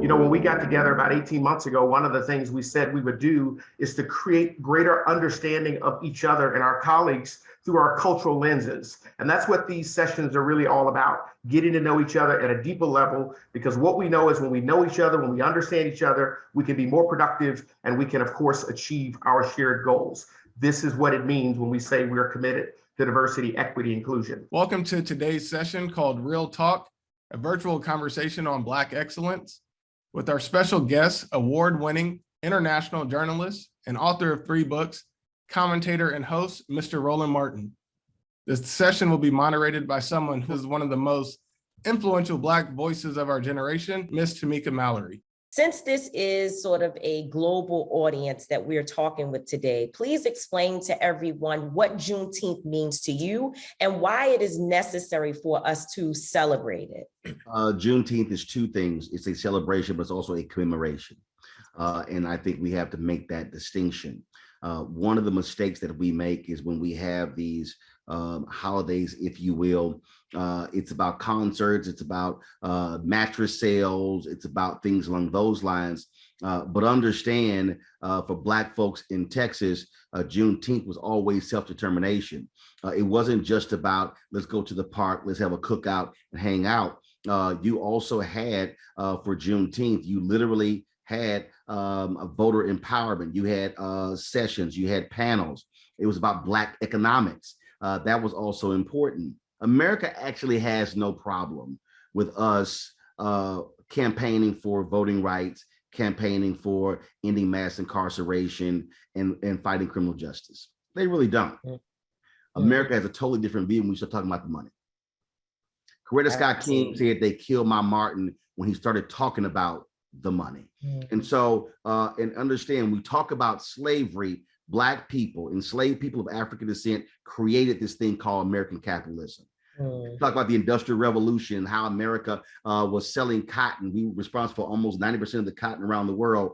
You know, when we got together about 18 months ago, one of the things we said we would do is to create greater understanding of each other and our colleagues through our cultural lenses. And that's what these sessions are really all about, getting to know each other at a deeper level, because what we know is when we know each other, when we understand each other, we can be more productive and we can, of course, achieve our shared goals. This is what it means when we say we're committed to diversity, equity, inclusion. Welcome to today's session called Real Talk, a virtual conversation on Black excellence with our special guest, award-winning international journalist and author of 3 books, commentator and host, Mr. Roland Martin. This session will be moderated by someone who is one of the most influential Black voices of our generation, Ms. Tamika Mallory. Since this is sort of a global audience that we're talking with today, please explain to everyone what Juneteenth means to you and why it is necessary for us to celebrate it. Juneteenth is 2 things. It's a celebration, but it's also a commemoration. And I think we have to make that distinction. One of the mistakes that we make is when we have these holidays, if you will, it's about concerts, it's about mattress sales, it's about things along those lines. But understand, for Black folks in Texas, Juneteenth was always self-determination. It wasn't just about, let's go to the park, let's have a cookout and hang out. You also had, for Juneteenth, you literally had a voter empowerment. You had sessions, you had panels. It was about Black economics. That was also important. America actually has no problem with us campaigning for voting rights, campaigning for ending mass incarceration and fighting criminal justice. They really don't. America has a totally different view when we start talking about the money. Coretta Scott King said they killed my Martin when he started talking about the money. And so, and understand, we talk about slavery, Black people, enslaved people of African descent created this thing called American capitalism. Talk about the Industrial Revolution, how America was selling cotton. We were responsible for almost 90% of the cotton around the world.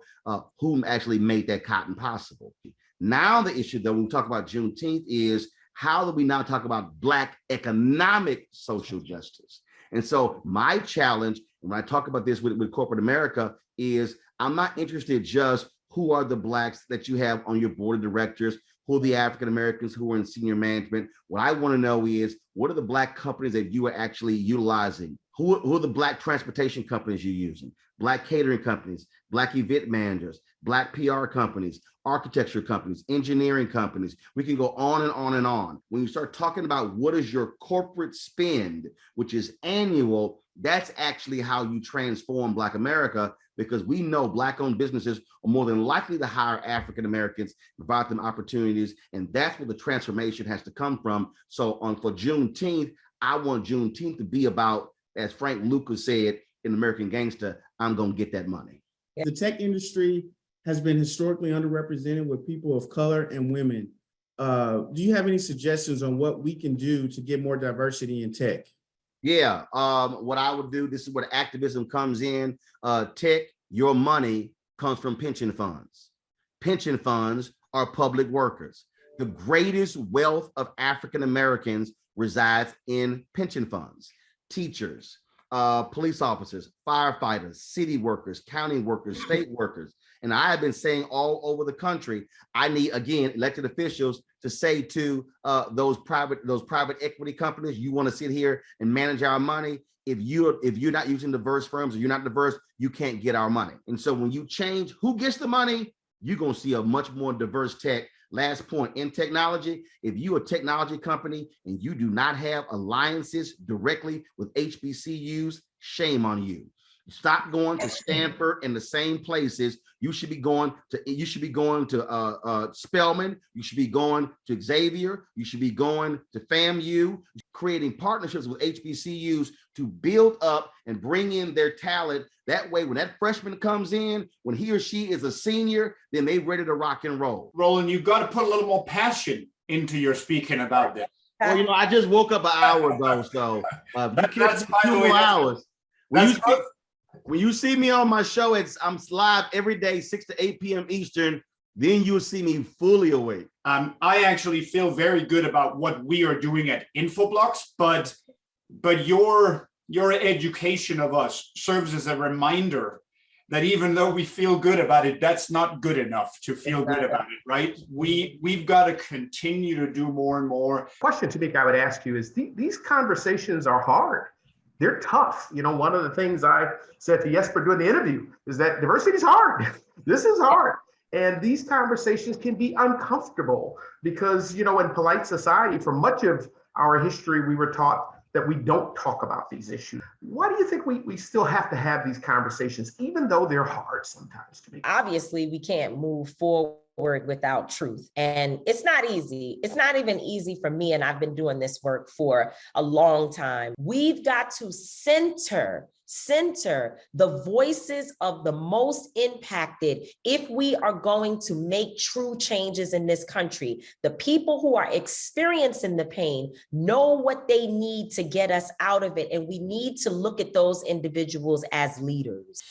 Who actually made that cotton possible? Now the issue, though, when we talk about Juneteenth is, how do we now talk about Black economic social justice? And so my challenge, when I talk about this with corporate America, is I'm not interested just who are the Blacks that you have on your board of directors, who are the African Americans who are in senior management. What I want to know is, what are the Black companies that you are actually utilizing? Who are the Black transportation companies you're using? Black catering companies, Black event managers, Black PR companies, architecture companies, engineering companies. We can go on and on and on. When you start talking about what is your corporate spend, which is annual, that's actually how you transform Black America, because we know Black-owned businesses are more than likely to hire African Americans, provide them opportunities, and that's where the transformation has to come from. So for Juneteenth, I want Juneteenth to be about, as Frank Lucas said in American Gangster, I'm gonna get that money. The tech industry has been historically underrepresented with people of color and women. Do you have any suggestions on what we can do to get more diversity in tech? Yeah, what I would do, this is where activism comes in. Tech, your money comes from pension funds. Pension funds are public workers. The greatest wealth of African Americans resides in pension funds. Teachers, police officers, firefighters, city workers, county workers, state workers. And I have been saying all over the country, I need, again, elected officials to say to those private equity companies, you want to sit here and manage our money. If you're not using diverse firms, or you're not diverse, you can't get our money. And so when you change who gets the money, you're going to see a much more diverse tech. Last point, in technology, if you're a technology company and you do not have alliances directly with HBCUs, shame on you. Stop going to Stanford and the same places. You should be going to Spelman. You should be going to Xavier. You should be going to FAMU, creating partnerships with HBCUs to build up and bring in their talent. That way, when that freshman comes in, when he or she is a senior, then they're ready to rock and roll. Roland, you've got to put a little more passion into your speaking about this. Well, you know, I just woke up an hour ago, so that's 2 more hours. When you see me on my show, I'm live every day, 6 to 8 p.m. Eastern. Then you'll see me fully awake. I actually feel very good about what we are doing at Infoblox, but your education of us serves as a reminder that even though we feel good about it, that's not good enough to feel good about it, right? We've got to continue to do more and more. Question, Tamika, I would ask you is these conversations are hard. They're tough. You know, one of the things I said to Jesper during the interview is that diversity is hard. This is hard. And these conversations can be uncomfortable because, you know, in polite society, for much of our history, we were taught that we don't talk about these issues. Why do you think we still have to have these conversations, even though they're hard sometimes to me? Obviously, we can't move forward without truth. And it's not easy. It's not even easy for me. And I've been doing this work for a long time. We've got to center the voices of the most impacted if we are going to make true changes in this country. The people who are experiencing the pain know what they need to get us out of it, and we need to look at those individuals as leaders.